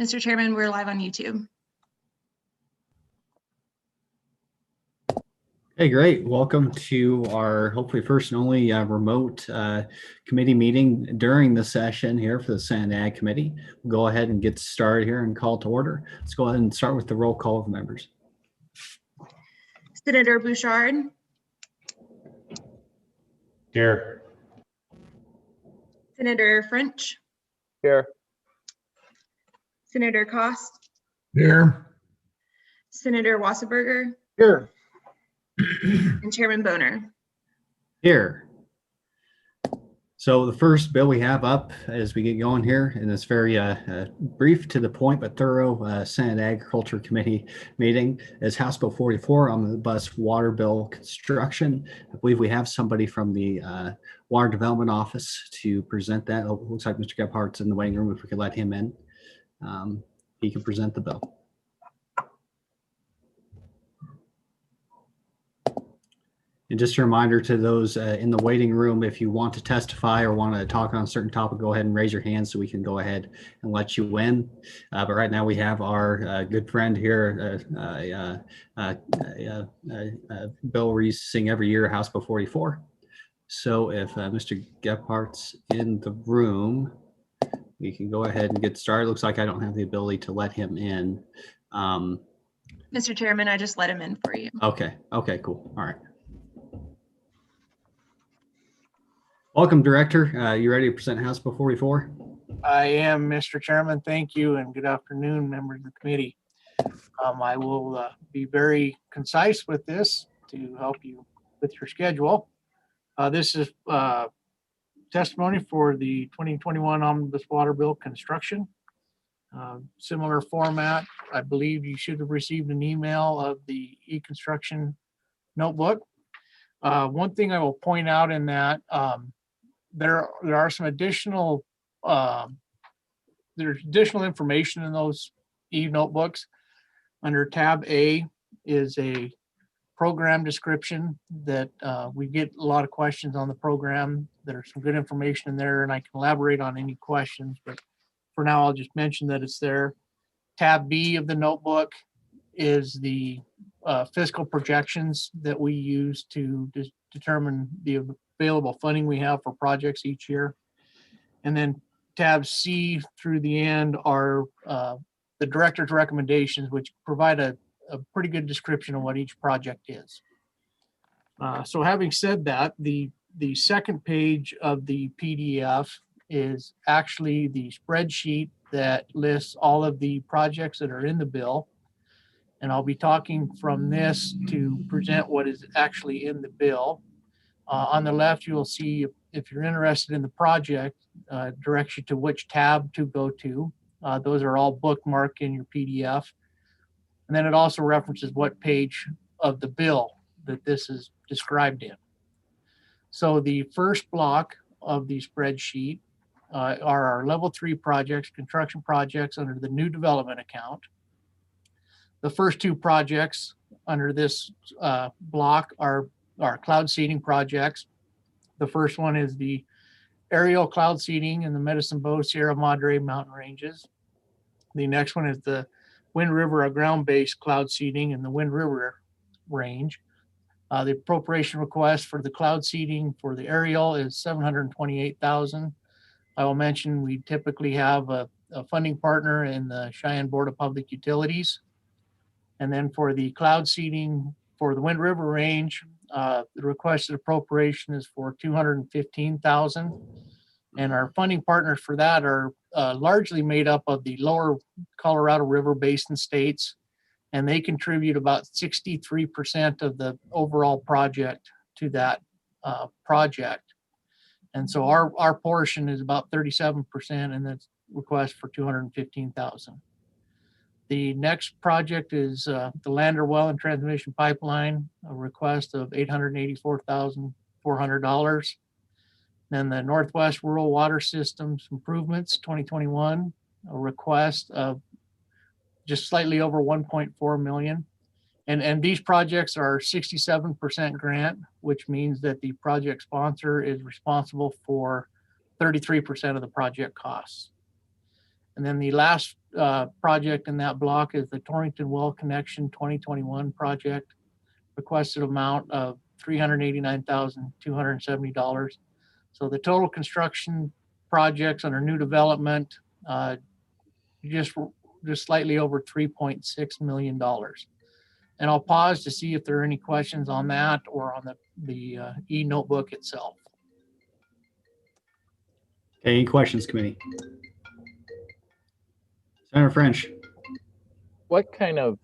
Mr. Chairman, we're live on YouTube. Hey, great. Welcome to our hopefully first and only remote committee meeting during the session here for the Senate Ag Committee. We'll go ahead and get started here and call to order. Let's go ahead and start with the roll call of members. Senator Bouchard. Here. Senator French. Here. Senator Cost. Here. Senator Wasserberger. Here. And Chairman Boner. Here. So the first bill we have up as we get going here, and it's very brief, to the point, but thorough Senate Agriculture Committee meeting, is House Bill 44 on the bus water bill construction. I believe we have somebody from the Water Development Office to present that. It looks like Mr. Gephardt's in the waiting room. If we could let him in, he can present the bill. And just a reminder to those in the waiting room, if you want to testify or want to talk on a certain topic, go ahead and raise your hand so we can go ahead and let you in. But right now we have our good friend here, Bill Reese, sing every year, House Bill 44. So if Mr. Gephardt's in the room, we can go ahead and get started. Looks like I don't have the ability to let him in. Mr. Chairman, I just let him in for you. Okay, cool. All right. Welcome, Director. You ready to present House Bill 44? I am, Mr. Chairman. Thank you, and good afternoon, members of the committee. I will be very concise with this to help you with your schedule. This is testimony for the 2021 Omnibus Water Bill construction. Similar format. I believe you should have received an email of the e-construction notebook. One thing I will point out in that, there are some additional there's additional information in those e-notebooks. Under tab A is a program description that we get a lot of questions on the program. There's some good information in there, and I can elaborate on any questions, but for now I'll just mention that it's there. Tab B of the notebook is the fiscal projections that we use to determine the available funding we have for projects each year. And then tab C through the end are the director's recommendations, which provide a pretty good description of what each project is. So having said that, the second page of the PDF is actually the spreadsheet that lists all of the projects that are in the bill. And I'll be talking from this to present what is actually in the bill. On the left, you will see, if you're interested in the project, directs you to which tab to go to. Those are all bookmarked in your PDF. And then it also references what page of the bill that this is described in. So the first block of the spreadsheet are our level 3 projects, construction projects under the new development account. The first two projects under this block are our cloud seeding projects. The first one is the aerial cloud seeding in the Medicine Bow Sierra Madre mountain ranges. The next one is the Wind River, a ground-based cloud seeding in the Wind River range. The appropriation request for the cloud seeding for the aerial is $728,000. I will mention we typically have a funding partner in the Cheyenne Board of Public Utilities. And then for the cloud seeding for the Wind River range, the requested appropriation is for $215,000. And our funding partners for that are largely made up of the lower Colorado River Basin states, and they contribute about 63% of the overall project to that project. And so our portion is about 37%, and that's request for $215,000. The next project is the Lander Well and Transmission Pipeline, a request of $884,400. Then the Northwest Rural Water Systems Improvements 2021, a request of just slightly over 1.4 million. And these projects are 67% grant, which means that the project sponsor is responsible for 33% of the project costs. And then the last project in that block is the Torrington Well Connection 2021 project. Requested amount of $389,270. So the total construction projects under new development, just slightly over $3.6 million. And I'll pause to see if there are any questions on that or on the e-notebook itself. Okay, any questions, committee? Senator French. What kind of,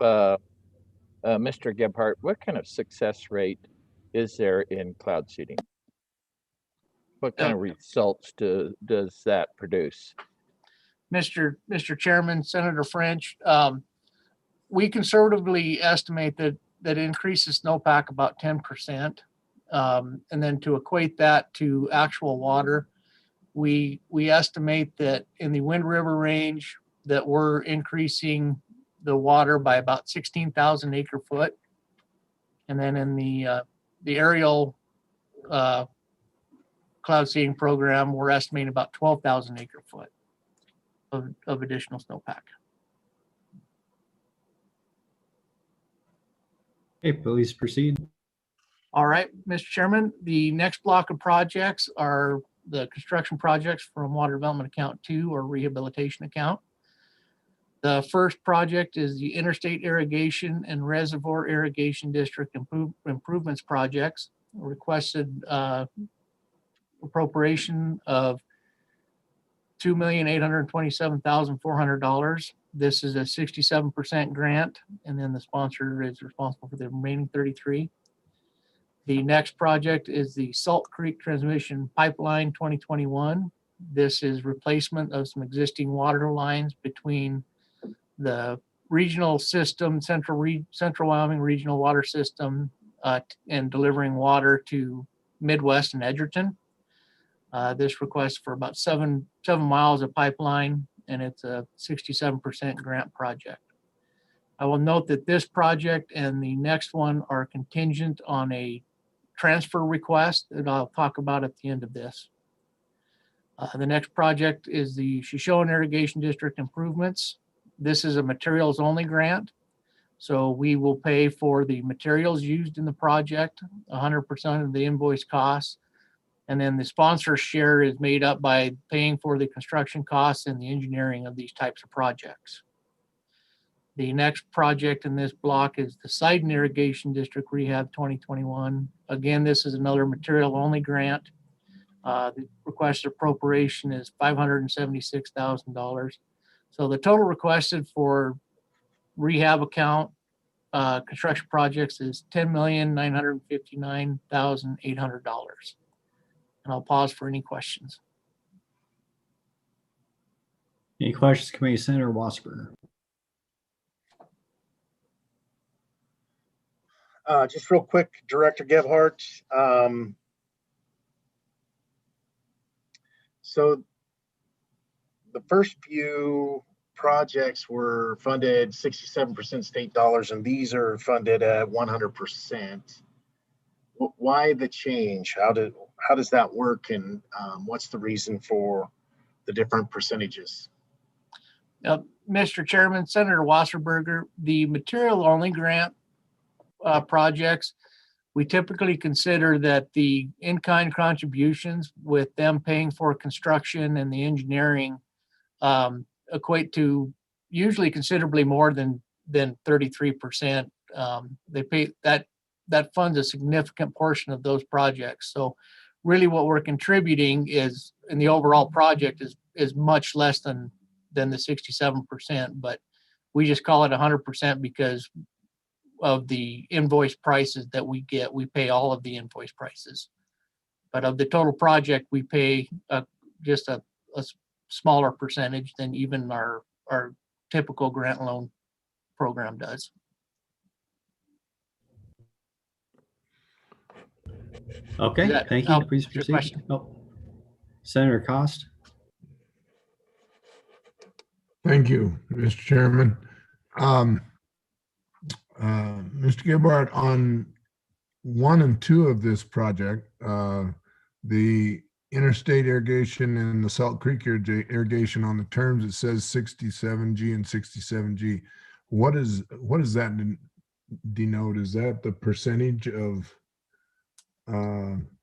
Mr. Gebhardt, what kind of success rate is there in cloud seeding? What kind of results does that produce? Mr. Chairman, Senator French, we conservatively estimate that increases snowpack about 10%. And then to equate that to actual water, we estimate that in the Wind River range that we're increasing the water by about 16,000 acre foot. And then in the aerial cloud seeding program, we're estimating about 12,000 acre foot of additional snowpack. Okay, please proceed. All right, Mr. Chairman, the next block of projects are the construction projects from Water Development Account 2 or Rehabilitation Account. The first project is the Interstate Irrigation and Reservoir Irrigation District Improvements Projects. Requested appropriation of $2,827,400. This is a 67% grant, and then the sponsor is responsible for the remaining 33. The next project is the Salt Creek Transmission Pipeline 2021. This is replacement of some existing water lines between the regional system, Central Wyoming Regional Water System, and delivering water to Midwest and Edgerton. This requests for about seven miles of pipeline, and it's a 67% grant project. I will note that this project and the next one are contingent on a transfer request that I'll talk about at the end of this. The next project is the Shoshone Irrigation District Improvements. This is a materials only grant. So we will pay for the materials used in the project, 100% of the invoice costs. And then the sponsor share is made up by paying for the construction costs and the engineering of these types of projects. The next project in this block is the Sidon Irrigation District Rehab 2021. Again, this is another material only grant. The requested appropriation is $576,000. So the total requested for rehab account construction projects is $10,959,800. And I'll pause for any questions. Any questions, committee? Senator Wasserberger. Just real quick, Director Gebhardt. So the first few projects were funded 67% state dollars, and these are funded at 100%. Why the change? How does that work, and what's the reason for the different percentages? Mr. Chairman, Senator Wasserberger, the material only grant projects, we typically consider that the in-kind contributions with them paying for construction and the engineering equate to usually considerably more than 33%. They pay that funds a significant portion of those projects. So really what we're contributing is in the overall project is much less than the 67%, but we just call it 100% because of the invoice prices that we get. We pay all of the invoice prices, but of the total project, we pay just a smaller percentage than even our typical grant loan program does. Okay, thank you. Please proceed. Oh. Senator Cost. Thank you, Mr. Chairman. Mr. Gebhardt, on 1 and 2 of this project, the interstate irrigation and the Salt Creek irrigation on the terms, it says 67G and 67G. What does that denote? Is that the percentage of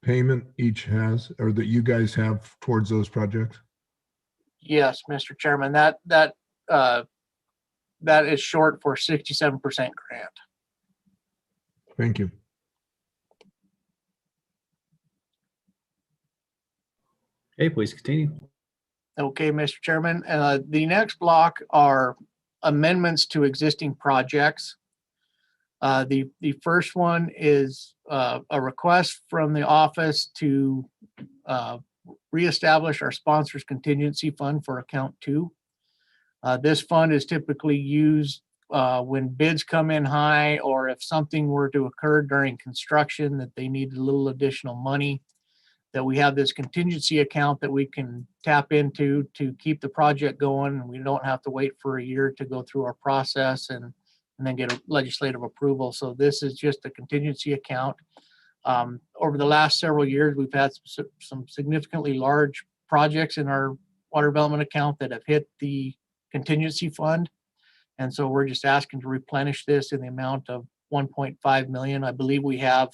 payment each has, or that you guys have towards those projects? Yes, Mr. Chairman, that is short for 67% grant. Thank you. Okay, please continue. Okay, Mr. Chairman, the next block are amendments to existing projects. The first one is a request from the office to reestablish our sponsors contingency fund for account 2. This fund is typically used when bids come in high, or if something were to occur during construction that they need a little additional money, that we have this contingency account that we can tap into to keep the project going. And we don't have to wait for a year to go through our process and then get a legislative approval. So this is just a contingency account. Over the last several years, we've had some significantly large projects in our water development account that have hit the contingency fund. And so we're just asking to replenish this in the amount of 1.5 million. I believe we have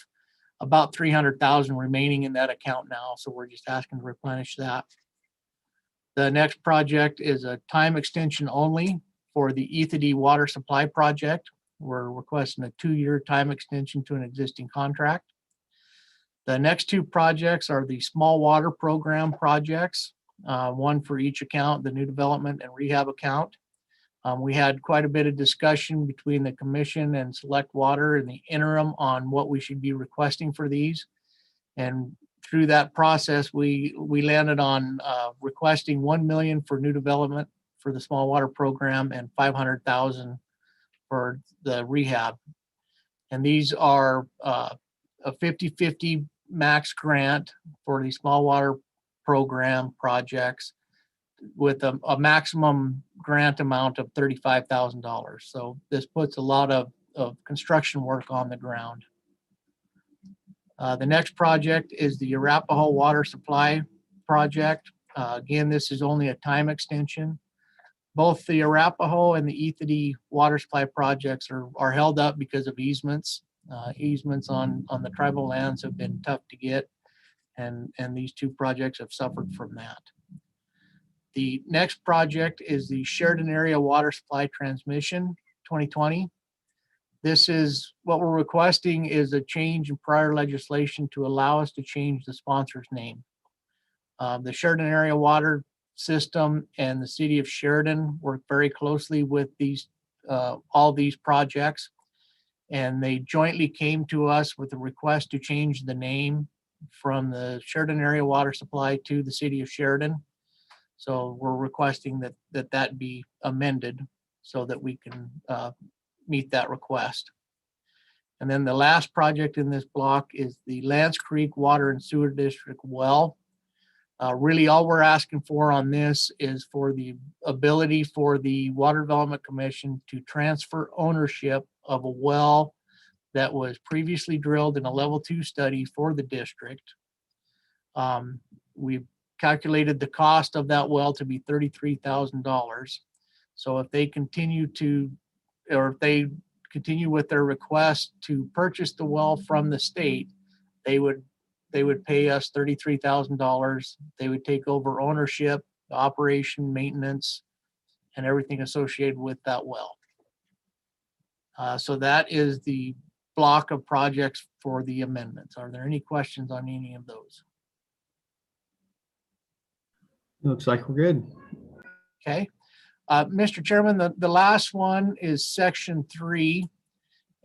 about 300,000 remaining in that account now. So we're just asking to replenish that. The next project is a time extension only for the Ethity water supply project. We're requesting a 2-year time extension to an existing contract. The next 2 projects are the small water program projects, one for each account, the new development and rehab account. We had quite a bit of discussion between the commission and Select Water in the interim on what we should be requesting for these. And through that process, we landed on requesting 1 million for new development for the small water program and 500,000 for the rehab. And these are a 50-50 max grant for the small water program projects, with a maximum grant amount of $35,000. So this puts a lot of construction work on the ground. The next project is the Arapahoe Water Supply Project. Again, this is only a time extension. Both the Arapahoe and the Ethity water supply projects are held up because of easements. Easements on the tribal lands have been tough to get, and these 2 projects have suffered from that. The next project is the Sheridan Area Water Supply Transmission 2020. This is what we're requesting, is a change in prior legislation to allow us to change the sponsor's name. The Sheridan Area Water System and the city of Sheridan work very closely with these all these projects, and they jointly came to us with a request to change the name from the Sheridan Area Water Supply to the city of Sheridan. So we're requesting that be amended so that we can meet that request. And then the last project in this block is the Lance Creek Water and Sewer District well. Really all we're asking for on this is for the ability for the Water Development Commission to transfer ownership of a well that was previously drilled in a level 2 study for the district. We've calculated the cost of that well to be $33,000. So if they continue with their request to purchase the well from the state, they would pay us $33,000. They would take over ownership, the operation, maintenance, and everything associated with that well. So that is the block of projects for the amendments. Are there any questions on any of those? Looks like we're good. Okay. Mr. Chairman, the last one is section 3.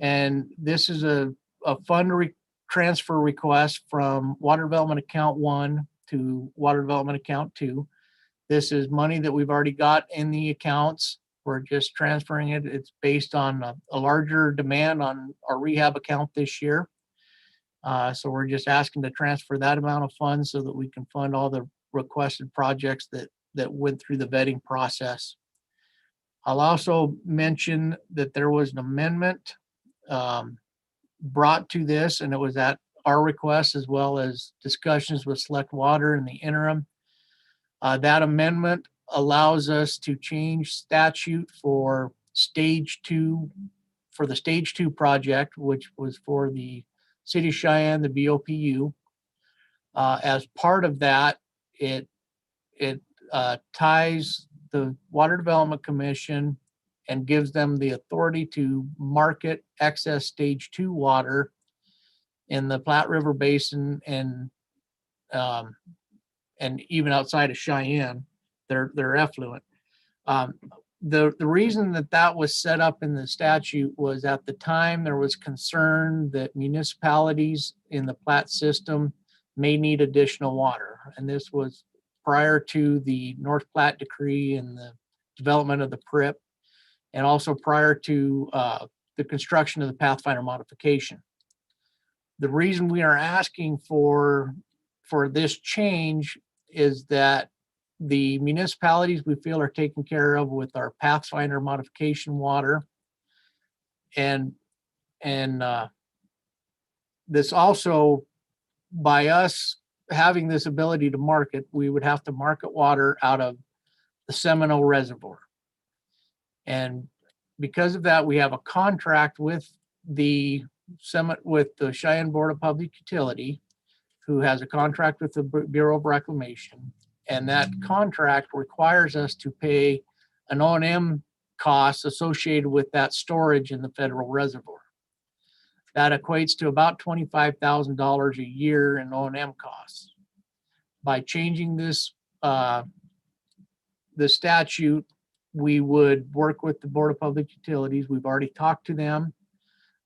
And this is a fund transfer request from Water Development Account 1 to Water Development Account 2. This is money that we've already got in the accounts. We're just transferring it. It's based on a larger demand on our rehab account this year. So we're just asking to transfer that amount of funds so that we can fund all the requested projects that went through the vetting process. I'll also mention that there was an amendment brought to this, and it was at our requests as well as discussions with Select Water in the interim. That amendment allows us to change statute for stage 2, for the stage 2 project, which was for the City of Cheyenne, the BOPU. As part of that, it ties the Water Development Commission and gives them the authority to market excess stage 2 water in the Platte River Basin and even outside of Cheyenne, they're effluent. The reason that was set up in the statute was at the time there was concern that municipalities in the Platte system may need additional water. And this was prior to the North Platte Decree and the development of the PRIP, and also prior to the construction of the Pathfinder modification. The reason we are asking for this change is that the municipalities we feel are taken care of with our Pathfinder modification water. And this also, by us having this ability to market, we would have to market water out of the Seminole Reservoir. And because of that, we have a contract with the Cheyenne Board of Public Utility, who has a contract with the Bureau of Reclamation. And that contract requires us to pay an O&M cost associated with that storage in the federal reservoir. That equates to about $25,000 a year in O&M costs. By changing this, the statute, we would work with the Board of Public Utilities. We've already talked to them.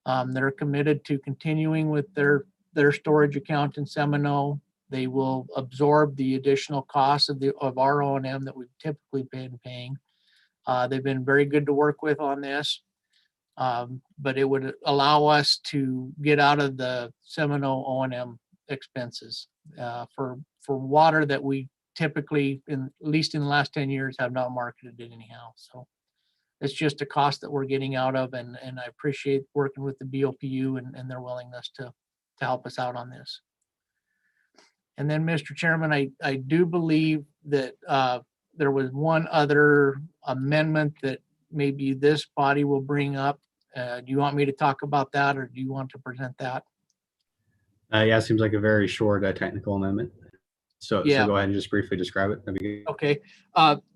They're committed to continuing with their storage account in Seminole. They will absorb the additional costs of our O&M that we've typically been paying. They've been very good to work with on this, but it would allow us to get out of the Seminole O&M expenses for water that we typically, at least in the last 10 years, have not marketed it anyhow. So it's just a cost that we're getting out of, and I appreciate working with the BOPU and their willingness to help us out on this. And then, Mr. Chairman, I do believe that there was one other amendment that maybe this body will bring up. Do you want me to talk about that, or do you want to present that? Yeah, it seems like a very short technical amendment. So Yeah. go ahead and just briefly describe it. That'd be good. Okay.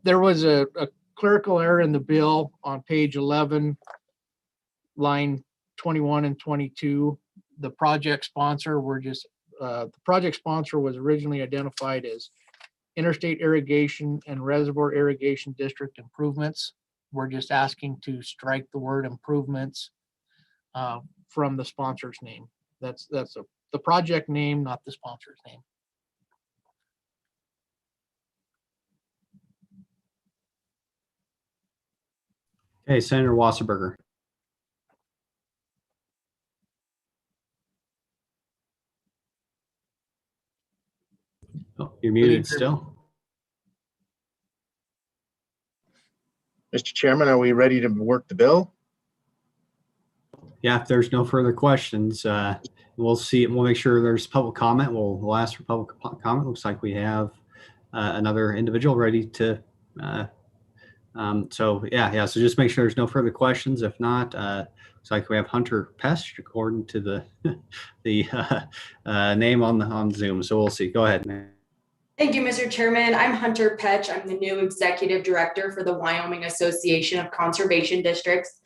There was a clerical error in the bill on page 11, line 21 and 22. The project sponsor the project sponsor was originally identified as Interstate Irrigation and Reservoir Irrigation District Improvements. We're just asking to strike the word improvements from the sponsor's name. That's the project name, not the sponsor's name. Okay, Senator Wasserberger. Oh, you're muted still. Mr. Chairman, are we ready to work the bill? Yeah, if there's no further questions, we'll see. We'll make sure there's public comment. We'll ask for public comment. Looks like we have another individual ready to. So just make sure there's no further questions. If not, looks like we have Hunter Pest according to the name on Zoom. So we'll see. Go ahead, man. Thank you, Mr. Chairman. I'm Hunter Petch. I'm the new Executive Director for the Wyoming Association of Conservation Districts.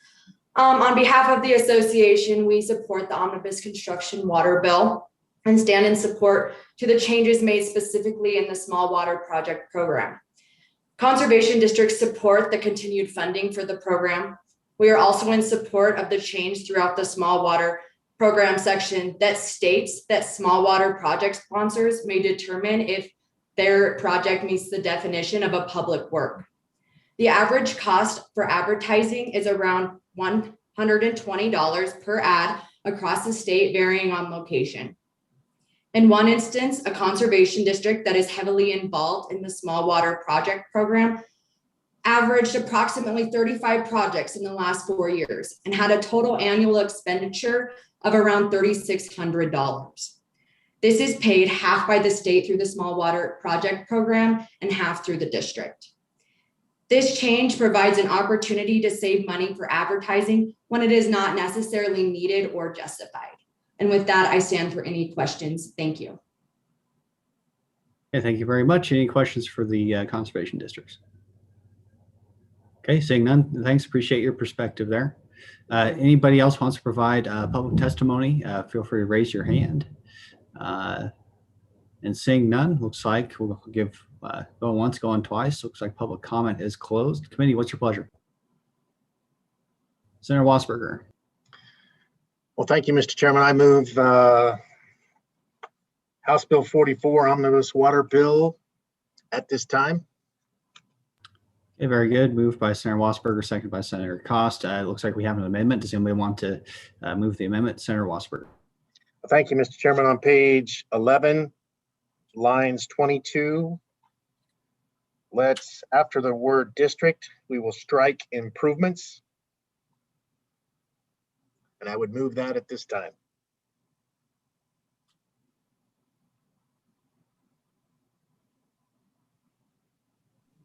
On behalf of the association, we support the Omnibus Construction Water Bill and stand in support to the changes made specifically in the Small Water Project Program. Conservation districts support the continued funding for the program. We are also in support of the change throughout the Small Water Program section that states that small water project sponsors may determine if their project meets the definition of a public work. The average cost for advertising is around $120 per ad across the state, varying on location. In one instance, a conservation district that is heavily involved in the Small Water Project Program averaged approximately 35 projects in the last 4 years and had a total annual expenditure of around $3,600. This is paid half by the state through the Small Water Project Program and half through the district. This change provides an opportunity to save money for advertising when it is not necessarily needed or justified. And with that, I stand for any questions. Thank you. Okay, thank you very much. Any questions for the conservation districts? Okay, seeing none, thanks. Appreciate your perspective there. Anybody else wants to provide public testimony? Feel free to raise your hand. And seeing none, looks like we'll give going once, going twice. Looks like public comment is closed. Committee, what's your pleasure? Senator Wasberger. Well, thank you, Mr. Chairman. I move House Bill 44 Omnibus Water Bill at this time. Okay, very good. Moved by Senator Wasberger, seconded by Senator Cost. It looks like we have an amendment. Does anybody want to move the amendment? Senator Wasberger. Thank you, Mr. Chairman. On page 11, lines 22, after the word district, we will strike improvements. And I would move that at this time.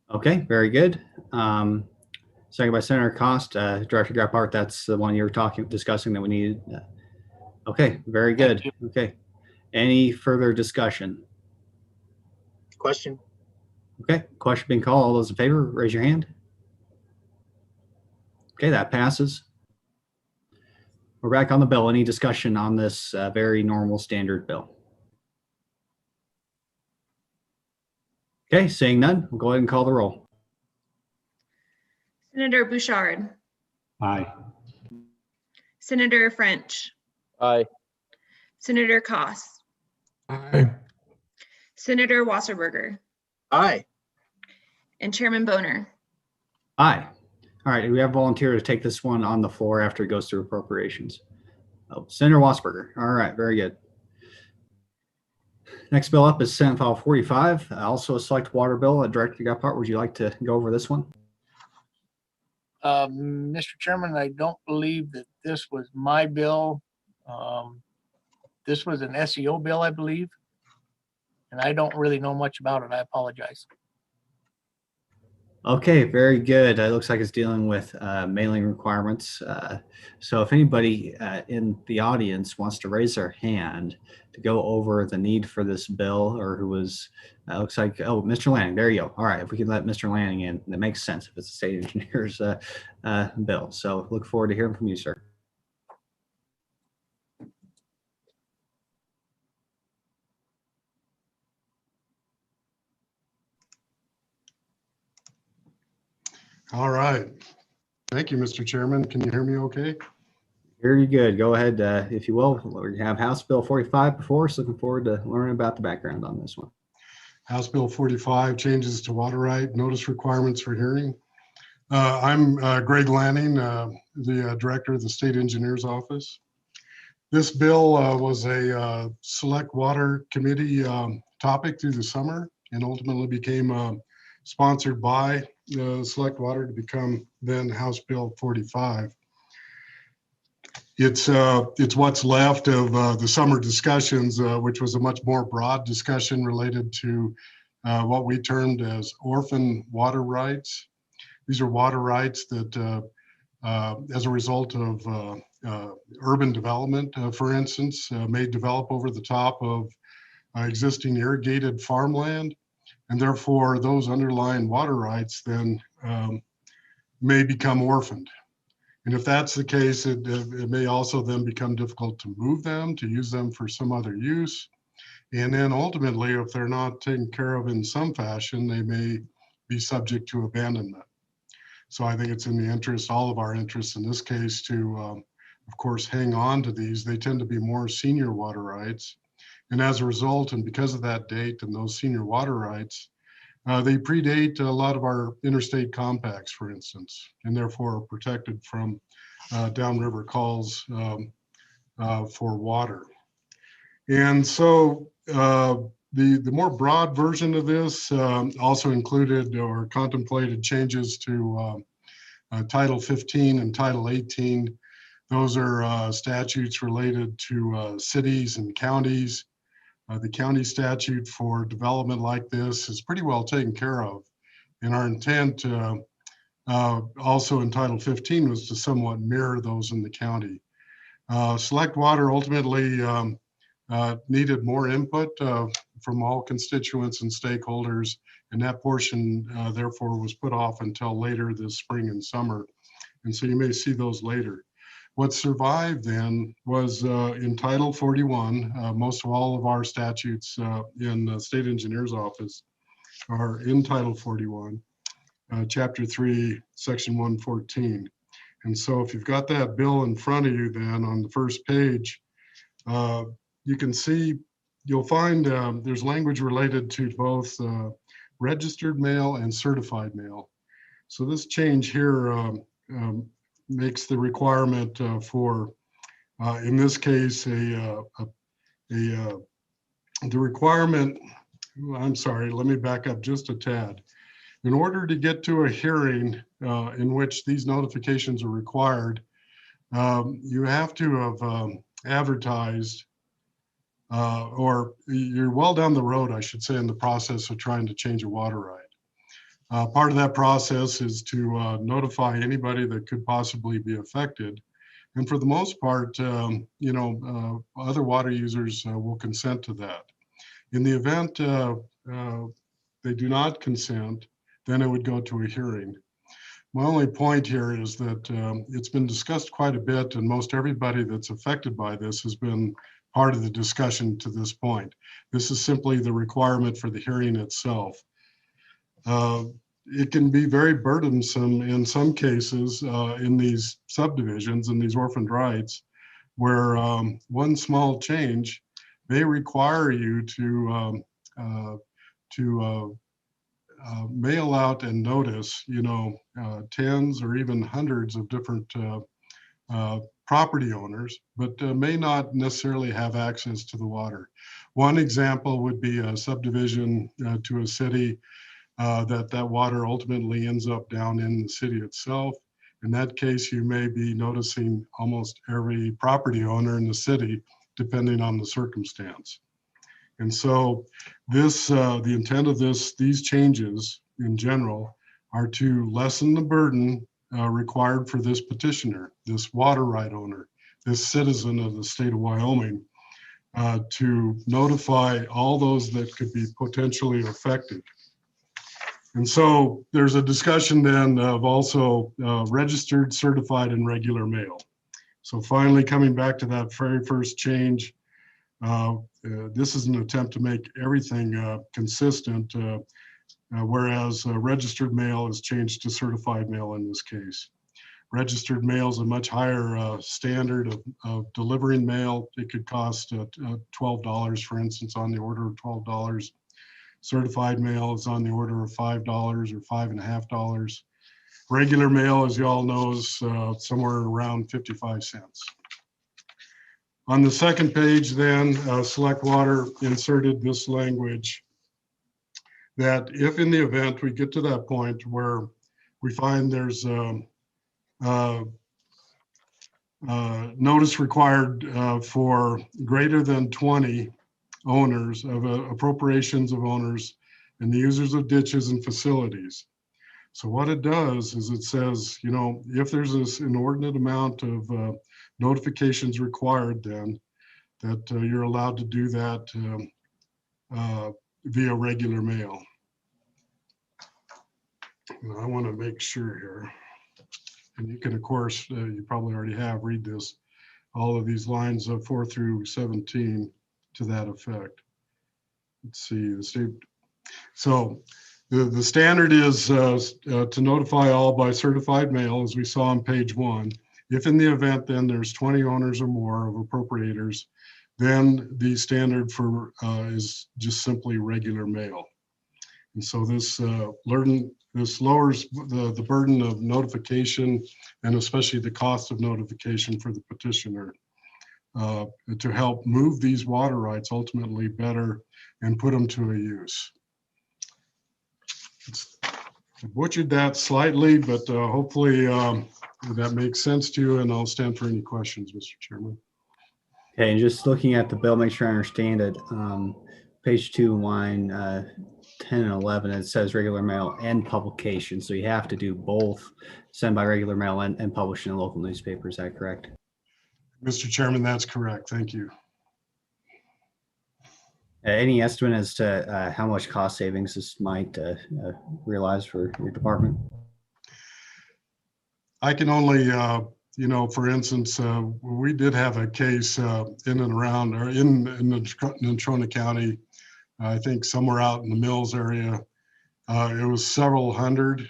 Okay, very good. Second by Senator Cost. Director Gephardt, that's the one you were discussing that we needed. Okay, very good. Okay. Any further discussion? Question? Okay, question being called. All those in favor, raise your hand. Okay, that passes. We're back on the bill. Any discussion on this very normal standard bill? Okay, seeing none, we'll go ahead and call the roll. Senator Bouchard, Aye. Senator French, Aye. Senator Koss, Aye. Senator Wasserberger, Aye. and Chairman Boner. Aye. All right, we have a volunteer to take this one on the floor after it goes through appropriations. Oh, Senator Wasberger. All right, very good. Next bill up is Senate File 45, also a select water bill. Director Gephardt, would you like to go over this one? Mr. Chairman, I don't believe that this was my bill. This was an SEO bill, I believe. And I don't really know much about it. I apologize. Okay, very good. It looks like it's dealing with mailing requirements. So if anybody in the audience wants to raise their hand to go over the need for this bill, or who was, looks like, oh, Mr. Lanning, there you go. All right, if we can let Mr. Lanning in, that makes sense if it's a state engineer's bill. So look forward to hearing from you, sir. All right. Thank you, Mr. Chairman. Can you hear me okay? Very good. Go ahead, if you will. We have House Bill 45 before us. Looking forward to learning about the background on this one. House Bill 45, changes to water right, notice requirements for hearing. I'm Greg Lanning, the director of the State Engineer's Office. This bill was a select water committee topic through the summer and ultimately became sponsored by Select Water to become then House Bill 45. It's what's left of the summer discussions, which was a much more broad discussion related to what we termed as orphan water rights. These are water rights that, as a result of urban development, for instance, may develop over the top of existing irrigated farmland. And therefore, those underlying water rights then may become orphaned. And if that's the case, it may also then become difficult to move them, to use them for some other use. And then ultimately, if they're not taken care of in some fashion, they may be subject to abandonment. So I think it's in the interest, all of our interests in this case, to, of course, hang on to these. They tend to be more senior water rights. And as a result, and because of that date and those senior water rights, they predate a lot of our interstate compacts, for instance, and therefore are protected from downriver calls for water. And so the more broad version of this also included or contemplated changes to Title 15 and Title 18. Those are statutes related to cities and counties The county statute for development like this is pretty well taken care of. And our intent also in Title 15 was to somewhat mirror those in the county. Select Water ultimately needed more input from all constituents and stakeholders, and that portion therefore was put off until later this spring and summer. And so you may see those later. What survived then was in Title 41, most of all of our statutes in the State Engineer's Office are in Title 41, Chapter 3, Section 114. And so if you've got that bill in front of you then on the first page, you can see, you'll find there's language related to both registered mail and certified mail. So this change here makes the requirement for, in this case, the requirement, I'm sorry, let me back up just a tad. In order to get to a hearing in which these notifications are required, you have to have advertised, or you're well down the road, I should say, in the process of trying to change a water right. Part of that process is to notify anybody that could possibly be affected. And for the most part, other water users will consent to that. In the event they do not consent, then it would go to a hearing. My only point here is that it's been discussed quite a bit, and most everybody that's affected by this has been part of the discussion to this point. This is simply the requirement for the hearing itself. It can be very burdensome in some cases in these subdivisions and these orphaned rights, where one small change may require you to mail out and notice, tens or even hundreds of different property owners, but may not necessarily have access to the water. One example would be a subdivision to a city that water ultimately ends up down in the city itself. In that case, you may be noticing almost every property owner in the city, depending on the circumstance. And so this, the intent of these changes in general are to lessen the burden required for this petitioner, this water right owner, this citizen of the state of Wyoming, to notify all those that could be potentially affected. And so there's a discussion then of also registered, certified, and regular mail. So finally, coming back to that very first change, this is an attempt to make everything consistent, whereas registered mail is changed to certified mail in this case. Registered mail is a much higher standard of delivering mail. It could cost $12, for instance, on the order of $12. Certified mail is on the order of $5 or $5.50. Regular mail, as you all know, is somewhere around 55 cents. On the second page then, Select Water inserted this language that if in the event we get to that point where we find there's notice required for greater than 20 owners of appropriations of owners and the users of ditches and facilities. So what it does is it says, if there's this inordinate amount of notifications required, then that you're allowed to do that via regular mail. And I want to make sure here, and you can, of course, you probably already have, read this, all of these lines of 4 through 17 to that effect. Let's see, the state. So the standard is to notify all by certified mail, as we saw on page 1. If in the event then there's 20 owners or more of appropriators, then the standard for is just simply regular mail. And so this lowers the burden of notification, and especially the cost of notification for the petitioner, to help move these water rights ultimately better and put them to a use. I butchered that slightly, but hopefully that makes sense to you, and I'll stand for any questions, Mr. Chairman. Okay, and just looking at the bill, make sure I understand it. Page 2, line 10 and 11, it says regular mail and publication. So you have to do both, send by regular mail and publish in a local newspaper. Is that correct? Mr. Chairman, that's correct. Thank you. Any estimate as to how much cost savings this might realize for your department? I can only, for instance, we did have a case in and around, or in Natrona County, I think somewhere out in the Mills area. It was several hundred,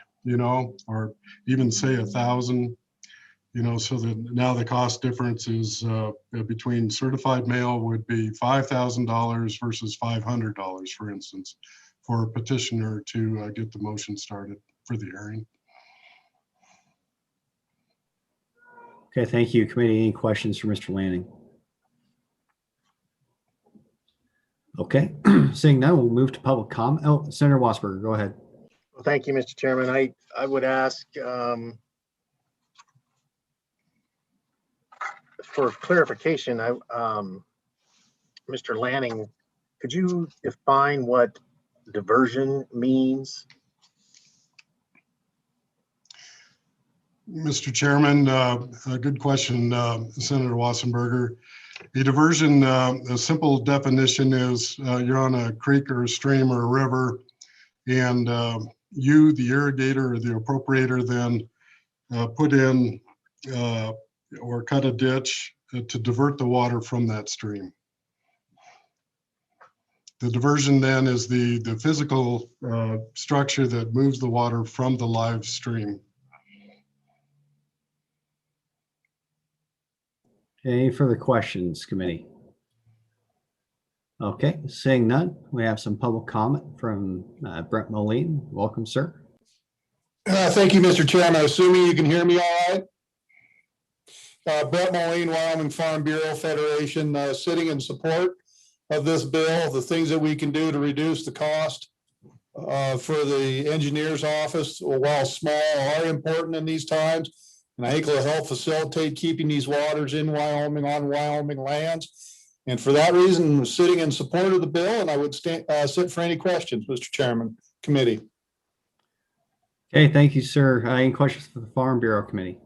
or even say 1,000, so that now the cost difference is between certified mail would be $5,000 versus $500, for instance, for a petitioner to get the motion started for the hearing. Okay, thank you. Committee, any questions for Mr. Lanning? Okay, seeing none, we'll move to public comment. Oh, Senator Wasberger, go ahead. Well, thank you, Mr. Chairman. I would ask for clarification, Mr. Lanning, could you define what diversion means? Mr. Chairman, a good question, Senator Wassenberger. A diversion, a simple definition is you're on a creek or a stream or a river, and you, the irrigator or the appropriator, then put in or cut a ditch to divert the water from that stream. The diversion then is the physical structure that moves the water from the live stream. Any further questions, committee? Okay, seeing none, we have some public comment from Brent Moline. Welcome, sir. Thank you, Mr. Chairman. Assuming you can hear me all right. Brent Moline, Wyoming Farm Bureau Federation, sitting in support of this bill, the things that we can do to reduce the cost for the engineer's office, while small, are important in these times. And I think it'll help facilitate keeping these waters in Wyoming on Wyoming lands. And for that reason, I'm sitting in support of the bill, and I would sit for any questions, Mr. Chairman, committee. Okay, thank you, sir. Any questions for the Farm Bureau Committee?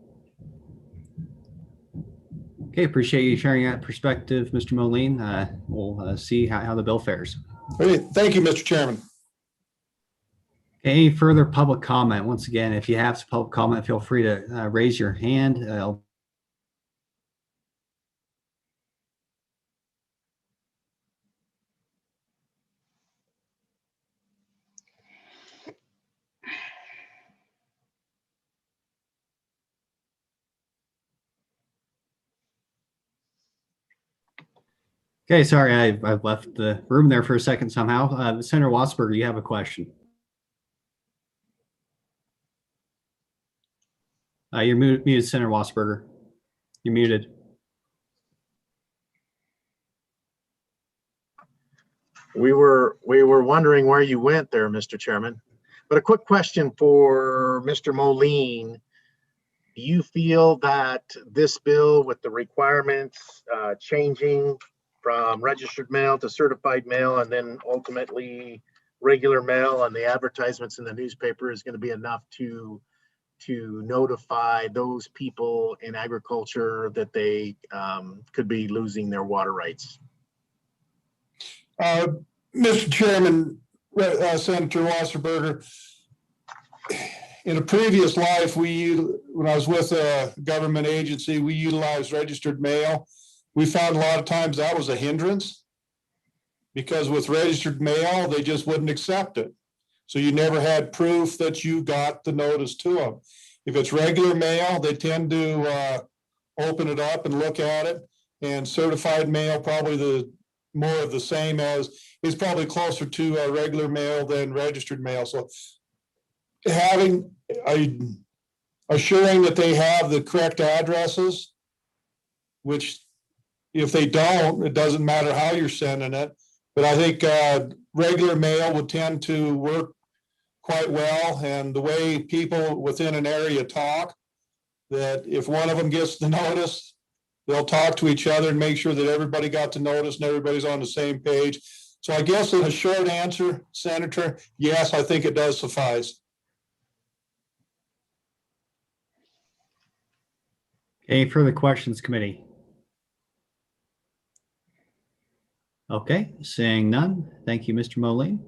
Okay, appreciate you sharing that perspective, Mr. Moline. We'll see how the bill fares. Okay, thank you, Mr. Chairman. Any further public comment? Once again, if you have some public comment, feel free to raise your hand. Okay, sorry, I've left the room there for a second somehow. Senator Wasberger, you have a question. You're muted, Senator Wasberger. You're muted. We were wondering where you went there, Mr. Chairman. But a quick question for Mr. Moline. Do you feel that this bill, with the requirements changing from registered mail to certified mail, and then ultimately regular mail, and the advertisements in the newspaper, is going to be enough to notify those people in agriculture that they could be losing their water rights? Mr. Chairman, Senator Wasserberger, in a previous life, when I was with a government agency, we utilized registered mail. We found a lot of times that was a hindrance, because with registered mail, they just wouldn't accept it. So you never had proof that you got the notice to them. If it's regular mail, they tend to open it up and look at it. And certified mail, probably the more of the same as, is probably closer to regular mail than registered mail. So assuring that they have the correct addresses, which if they don't, it doesn't matter how you're sending it. But I think regular mail would tend to work quite well. And the way people within an area talk, that if one of them gets the notice, They'll talk to each other and make sure that everybody got the notice and everybody's on the same page. So I guess in a short answer, Senator, yes, I think it does suffice. Any further questions, committee? Okay, seeing none. Thank you, Mr. Moline.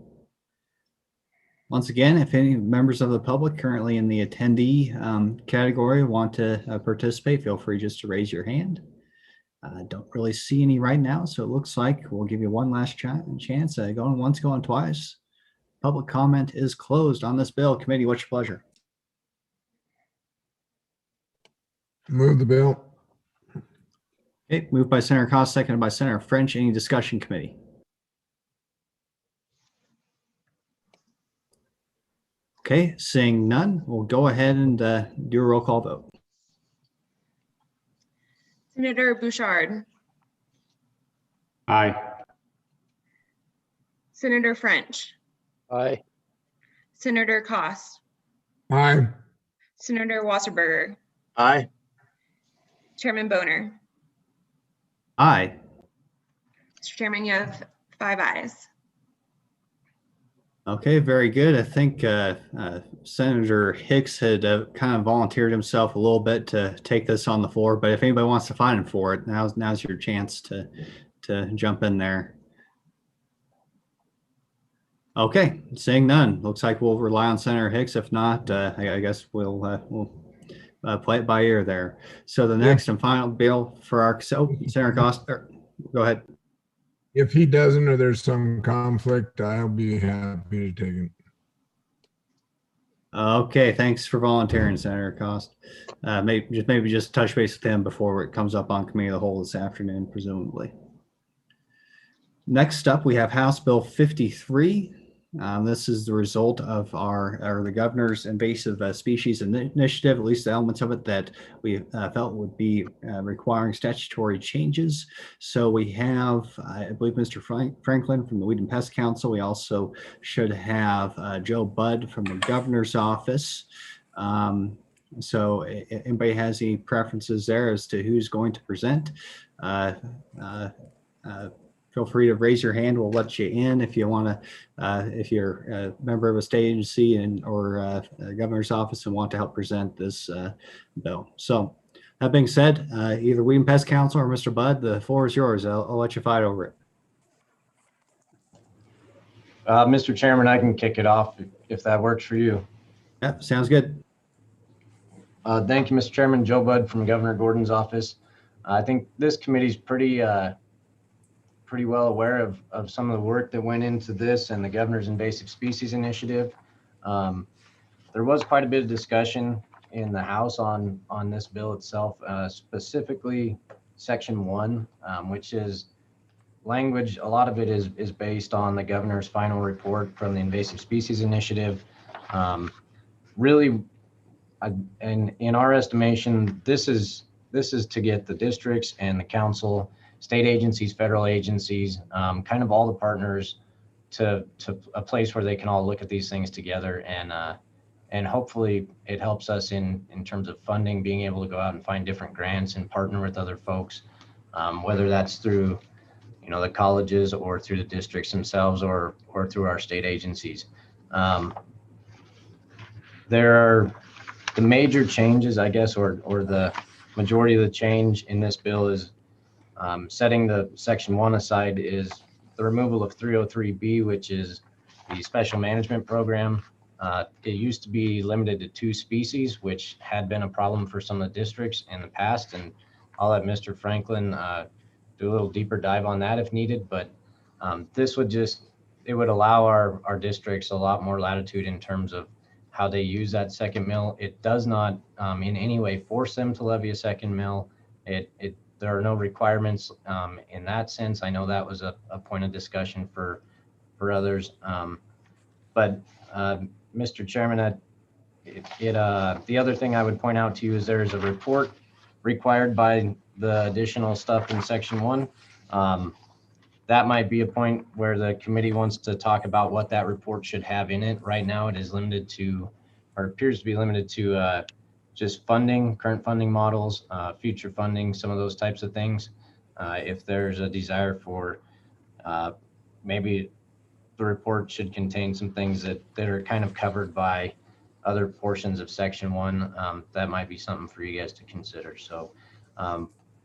Once again, if any members of the public currently in the attendee category want to participate, feel free just to raise your hand. I don't really see any right now, so it looks like we'll give you one last chance. Going once, going twice. Public comment is closed on this bill. Committee, what's your pleasure? Move the bill. Okay, moved by Senator Cost, seconded by Senator French. Any discussion, committee? Okay, seeing none, we'll go ahead and do a roll call vote. Senator Bouchard, Aye. Senator French, Aye. Senator Cost, Aye. Senator Wasserberger, Aye. Chairman Boner. Aye. Mr. Chairman, you have 5 ayes. Okay, very good. I think Senator Hicks had kind of volunteered himself a little bit to take this on the floor, but if anybody wants to find him for it, now's your chance to jump in there. Okay, seeing none, looks like we'll rely on Senator Hicks. If not, I guess we'll play it by ear there. So the next and final bill for our Senator Cost, go ahead. If he doesn't or there's some conflict, I'll be happy to take it. Okay, thanks for volunteering, Senator Cost. Maybe just touch base with him before it comes up on committee of the whole this afternoon, presumably. Next up, we have House Bill 53. This is the result of the governor's invasive species initiative, at least the elements of it that we felt would be requiring statutory changes. So we have, I believe, Mr. Franklin from the Weed and Pest Council. We also should have Joe Budd from the governor's office. So if anybody has any preferences there as to who's going to present, feel free to raise your hand. We'll let you in if you want to, if you're a member of a state agency or a governor's office and want to help present this bill. So that being said, either Weed and Pest Council or Mr. Budd, the floor is yours. I'll let you fight over it. Mr. Chairman, I can kick it off if that works for you. Yep, sounds good. Thank you, Mr. Chairman. Joe Budd from Governor Gordon's office. I think this committee's pretty well aware of some of the work that went into this and the governor's invasive species initiative. There was quite a bit of discussion in the House on this bill itself, specifically Section 1, which is language. A lot of it is based on the governor's final report from the invasive species initiative. Really, and in our estimation, this is to get the districts and the council, state agencies, federal agencies, kind of all the partners to a place where they can all look at these things together, and hopefully it helps us in terms of funding, being able to go out and find different grants and partner with other folks, whether that's through the colleges or through the districts themselves or through our state agencies. There are the major changes, I guess, or the majority of the change in this bill is setting the Section 1 aside is the removal of 303B, which is the special management program. It used to be limited to 2 species, which had been a problem for some of the districts in the past. And I'll let Mr. Franklin do a little deeper dive on that if needed. But this would it would allow our districts a lot more latitude in terms of how they use that second mill. It does not in any way force them to levy a second mill. There are no requirements in that sense. I know that was a point of discussion for others. But Mr. Chairman, the other thing I would point out to you is there's a report required by the additional stuff in Section 1. That might be a point where the committee wants to talk about what that report should have in it. Right now, it is limited to, or appears to be limited to just funding, current funding models, future funding, some of those types of things. If there's a desire for maybe the report should contain some things that are kind of covered by other portions of section 1, that might be something for you guys to consider. So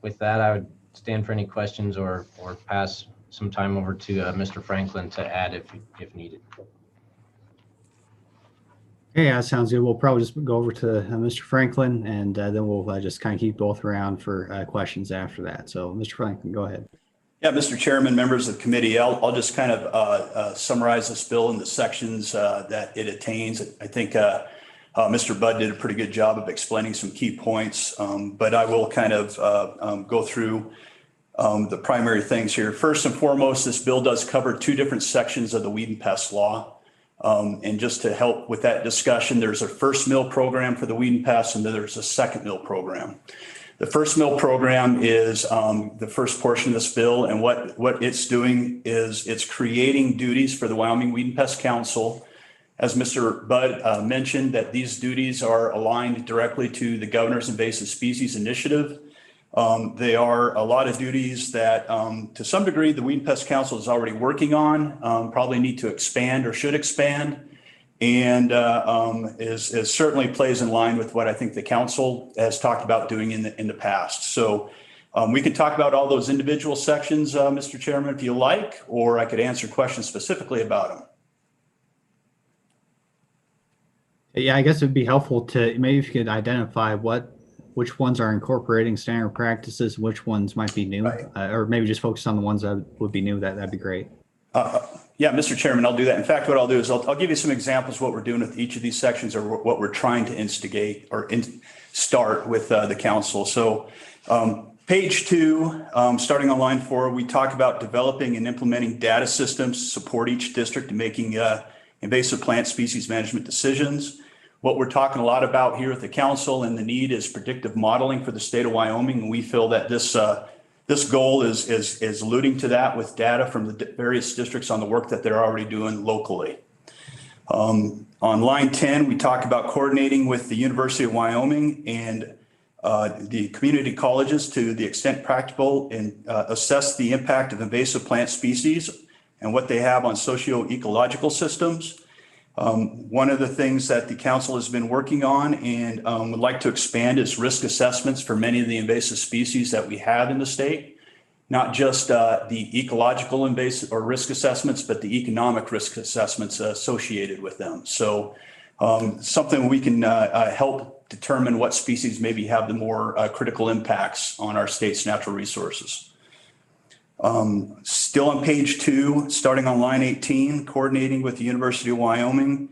with that, I would stand for any questions or pass some time over to Mr. Franklin to add if needed. Yeah, sounds good. We'll probably just go over to Mr. Franklin, and then we'll just kind of keep both around for questions after that. So Mr. Franklin, go ahead. Yeah, Mr. Chairman, members of the committee, I'll just kind of summarize this bill in the sections that it attains. I think Mr. Budd did a pretty good job of explaining some key points, but I will kind of go through the primary things here. First and foremost, this bill does cover 2 different sections of the weed and pest law. And just to help with that discussion, there's a first mill program for the weed and pest, and then there's a second mill program. The first mill program is the first portion of this bill, and what it's doing is it's creating duties for the Wyoming Weed and Pest Council. As Mr. Budd mentioned, that these duties are aligned directly to the Governor's Invasive Species Initiative. They are a lot of duties that to some degree the Weed and Pest Council is already working on, probably need to expand or should expand, and is certainly plays in line with what I think the council has talked about doing in the past. So we could talk about all those individual sections, Mr. Chairman, if you like, or I could answer questions specifically about them. Yeah, I guess it'd be helpful to maybe if you could identify which ones are incorporating standard practices, which ones might be new, Right. Or maybe just focus on the ones that would be new. That'd be great. Yeah, Mr. Chairman, I'll do that. In fact, what I'll do is I'll give you some examples of what we're doing with each of these sections, or what we're trying to instigate or start with the council. So page 2, starting on line 4, we talk about developing and implementing data systems to support each district in making invasive plant species management decisions. What we're talking a lot about here at the council and the need is predictive modeling for the state of Wyoming. And we feel that this goal is alluding to that with data from the various districts on the work that they're already doing locally. On line 10, we talk about coordinating with the University of Wyoming and the community colleges to the extent practicable and assess the impact of invasive plant species and what they have on socio-ecological systems. One of the things that the council has been working on and would like to expand is risk assessments for many of the invasive species that we have in the state. Not just the ecological invasive or risk assessments, but the economic risk assessments associated with them. So something we can help determine what species maybe have the more critical impacts on our state's natural resources. Still on page 2, starting on line 18, coordinating with the University of Wyoming,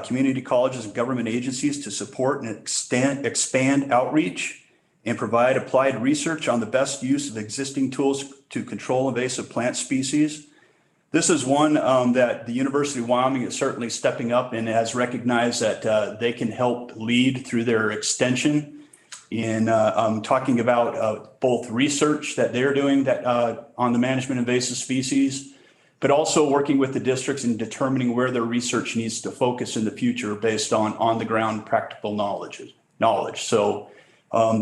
community colleges and government agencies to support and expand outreach and provide applied research on the best use of existing tools to control invasive plant species. This is one that the University of Wyoming is certainly stepping up and has recognized that they can help lead through their extension in talking about both research that they're doing that on the management of invasive species, but also working with the districts and determining where their research needs to focus in the future based on the ground practical knowledge. So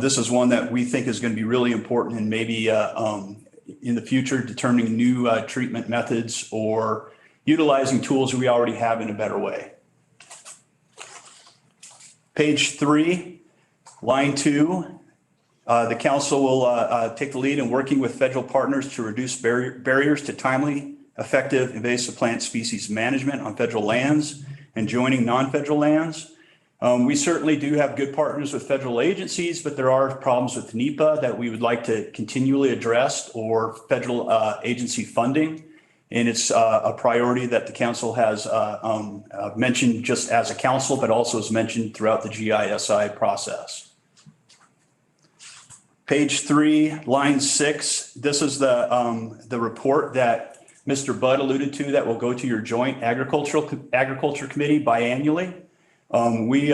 this is one that we think is going to be really important, and maybe in the future determining new treatment methods or utilizing tools we already have in a better way. Page 3. Line 2, the council will take the lead in working with federal partners to reduce barriers to timely, effective invasive plant species management on federal lands and joining non-federal lands. We certainly do have good partners with federal agencies, but there are problems with NEPA that we would like to continually address, or federal agency funding. And it's a priority that the council has mentioned just as a council, but also is mentioned throughout the GISI process. Page 3, line 6, this is the report that Mr. Budd alluded to that will go to your joint agriculture committee biannually. We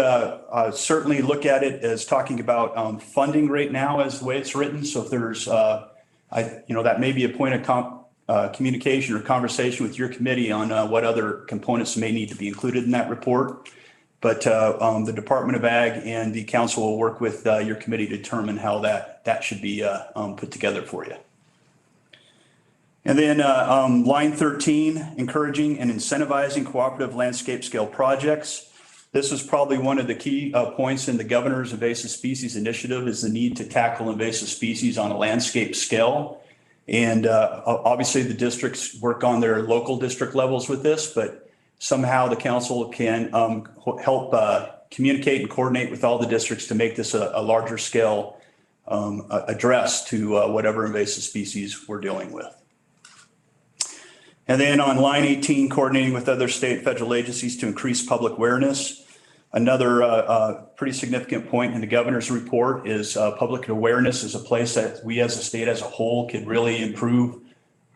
certainly look at it as talking about funding right now as the way it's written. So if there's, that may be a point of communication or conversation with your committee on what other components may need to be included in that report. But the Department of Ag and the council will work with your committee to determine how that should be put together for you. And then line 13, encouraging and incentivizing cooperative landscape scale projects. This is probably one of the key points in the governor's invasive species initiative, is the need to tackle invasive species on a landscape scale. And obviously the districts work on their local district levels with this, but somehow the council can help communicate and coordinate with all the districts to make this a larger scale address to whatever invasive species we're dealing with. And then on line 18, coordinating with other state and federal agencies to increase public awareness. Another pretty significant point in the governor's report is public awareness is a place that we as a state as a whole could really improve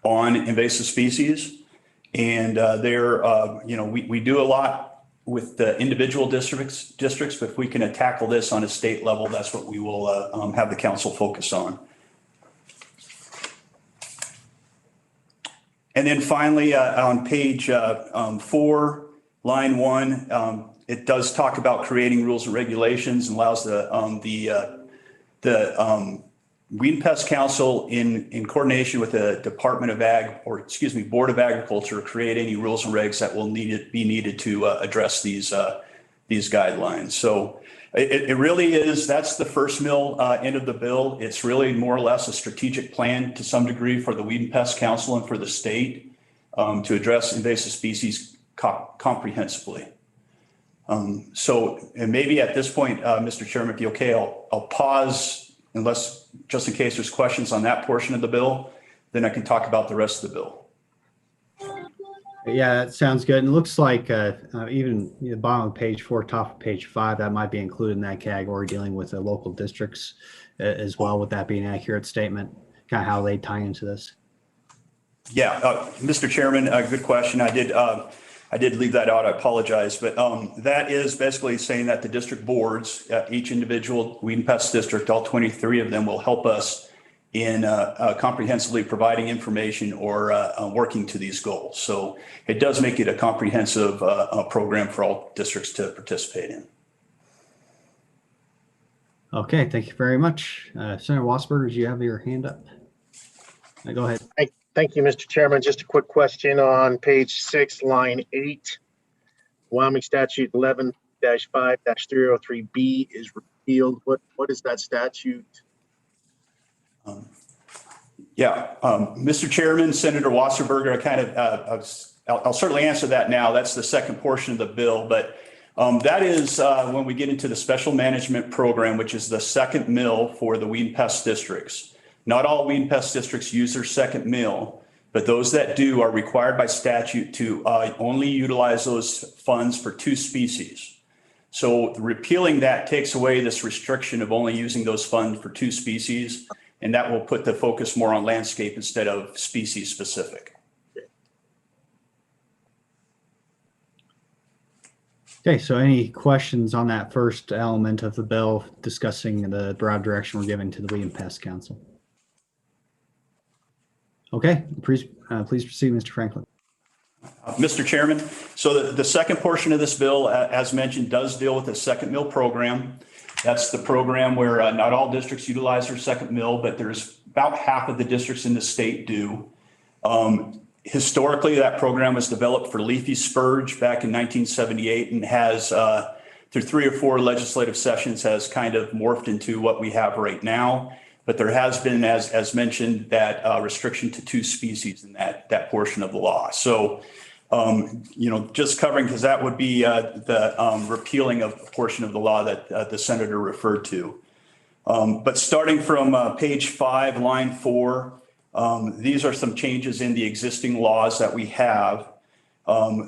on invasive species. And we do a lot with the individual districts, but if we can tackle this on a state level, that's what we will have the council focus on. And then finally, on page 4, line 1, it does talk about creating rules and regulations and allows the Weed and Pest Council in coordination with the Department of Ag, or excuse me, Board of Agriculture, create any rules and regs that will be needed to address these guidelines. So it really is, that's the first mill end of the bill. It's really more or less a strategic plan to some degree for the Weed and Pest Council and for the state to address invasive species comprehensively. So, and maybe at this point, Mr. Chairman, if you're okay, I'll pause unless, just in case there's questions on that portion of the bill, then I can talk about the rest of the bill. Yeah, that sounds good. And it looks like even the bottom of page 4, top of page 5, that might be included in that category, dealing with the local districts as well. Would that be an accurate statement, kind of how they tie into this? Yeah, Mr. Chairman, good question. I did leave that out. I apologize, but that is basically saying that the district boards, each individual weed and pest district, all 23 of them, will help us in comprehensively providing information or working to these goals. So it does make it a comprehensive program for all districts to participate in. Okay, thank you very much. Senator Wasserberger, do you have your hand up? Go ahead. Thank you, Mr. Chairman. Just a quick question on page 6, line 8. Wyoming statute 11-5-303B is repealed. What is that statute? Mr. Chairman, Senator Wasserberger, I'll certainly answer that now. That's the second portion of the bill, but that is when we get into the special management program, which is the second mill for the weed and pest districts. Not all weed and pest districts use their second mill, but those that do are required by statute to only utilize those funds for 2 species. So repealing that takes away this restriction of only using those funds for 2 species, and that will put the focus more on landscape instead of species specific. Okay, so any questions on that first element of the bill discussing the broad direction we're giving to the Weed and Pest Council? Okay, please proceed, Mr. Franklin. Mr. Chairman, so the second portion of this bill, as mentioned, does deal with the second mill program. That's the program where not all districts utilize their second mill, but there's about half of the districts in the state do. Historically, that program was developed for leafy spurge back in 1978 and has, through 3 or 4 legislative sessions, has kind of morphed into what we have right now. But there has been, as mentioned, that restriction to 2 species in that portion of the law. So, just covering, because that would be the repealing of a portion of the law that the senator referred to. But starting from page 5, line 4, these are some changes in the existing laws that we have.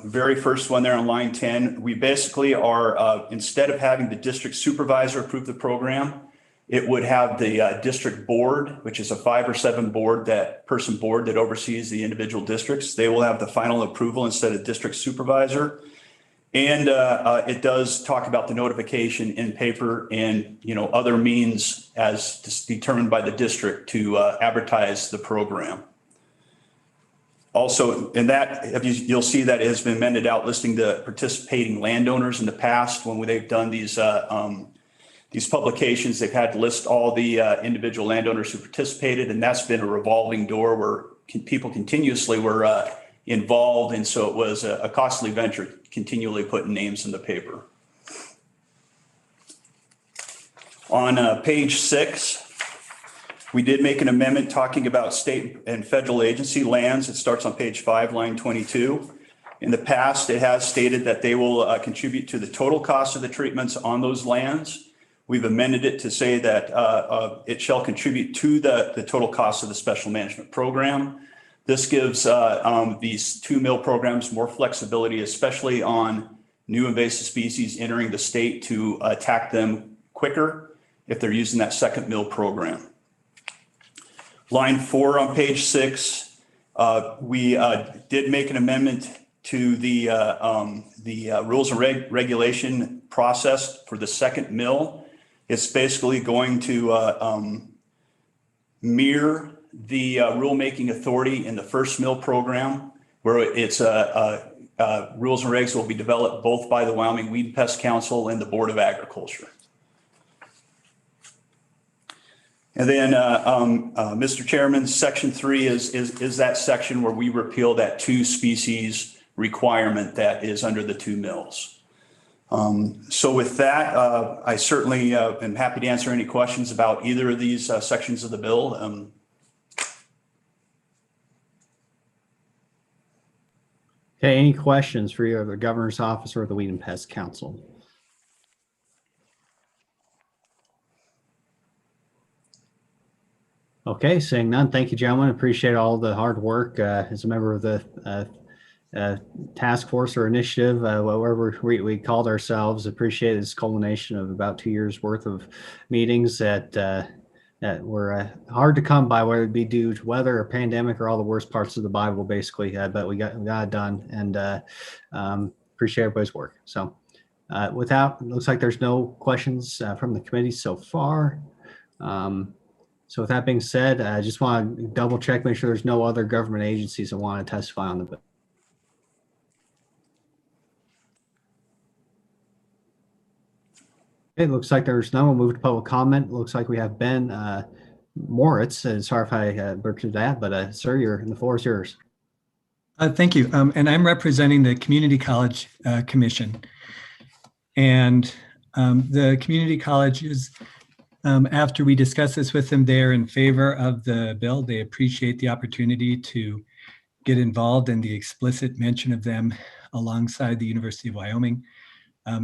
Very first one there on line 10, we basically are, instead of having the district supervisor approve the program, it would have the district board, which is a 5 or 7 board that oversees the individual districts. They will have the final approval instead of district supervisor. And it does talk about the notification in paper and other means as determined by the district to advertise the program. Also, in that, you'll see that it has been amended out listing the participating landowners in the past when they've done these publications. They've had to list all the individual landowners who participated, and that's been a revolving door where people continuously were involved. And so it was a costly venture continually putting names in the paper. On page 6, we did make an amendment talking about state and federal agency lands. It starts on page 5, line 22. In the past, it has stated that they will contribute to the total cost of the treatments on those lands. We've amended it to say that it shall contribute to the total cost of the special management program. This gives these 2 mill programs more flexibility, especially on new invasive species entering the state, to attack them quicker if they're using that second mill program. Line 4 on page 6, we did make an amendment to the rules and regulation process for the second mill. It's basically going to mirror the rulemaking authority in the first mill program, where it's rules and regs will be developed both by the Wyoming Weed and Pest Council and the Board of Agriculture. And then, Mr. Chairman, section 3 is that section where we repeal that 2 species requirement that is under the 2 mills. So with that, I certainly am happy to answer any questions about either of these sections of the bill. Okay, any questions for either the Governor's Office or the Weed and Pest Council? Okay, seeing none, thank you, gentlemen. Appreciate all the hard work as a member of the task force or initiative, whatever we called ourselves. Appreciate this culmination of about 2 years worth of meetings that were hard to come by, whether it be due to weather or pandemic or all the worst parts of the Bible, basically. But we got it done, and appreciate everybody's work. So looks like there's no questions from the committee so far. So with that being said, I just want to double check, make sure there's no other government agencies that want to testify on the bill. Okay, looks like there's none. We'll move to public comment. Looks like we have Ben Moritz. Sorry if I butchered that, but sir, the floor is yours. Thank you. And I'm representing the Community College Commission. And the community colleges, after we discuss this with them, they're in favor of the bill. They appreciate the opportunity to get involved in the explicit mention of them alongside the University of Wyoming.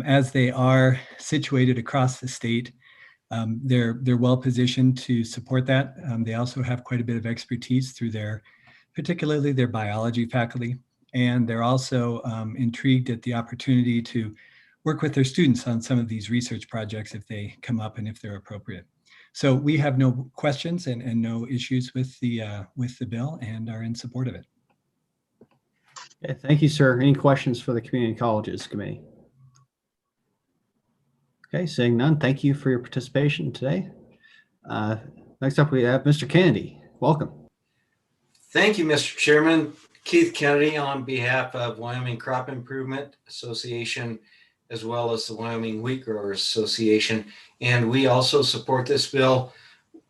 As they are situated across the state, they're well positioned to support that. They also have quite a bit of expertise through particularly their biology faculty. And they're also intrigued at the opportunity to work with their students on some of these research projects if they come up and if they're appropriate. So we have no questions and no issues with the bill and are in support of it. Okay, thank you, sir. Any questions for the Community Colleges Committee? Okay, seeing none, thank you for your participation today. Next up, we have Mr. Kennedy. Welcome. Thank you, Mr. Chairman. Keith Kennedy on behalf of Wyoming Crop Improvement Association, as well as the Wyoming Wheat Growers Association. And we also support this bill.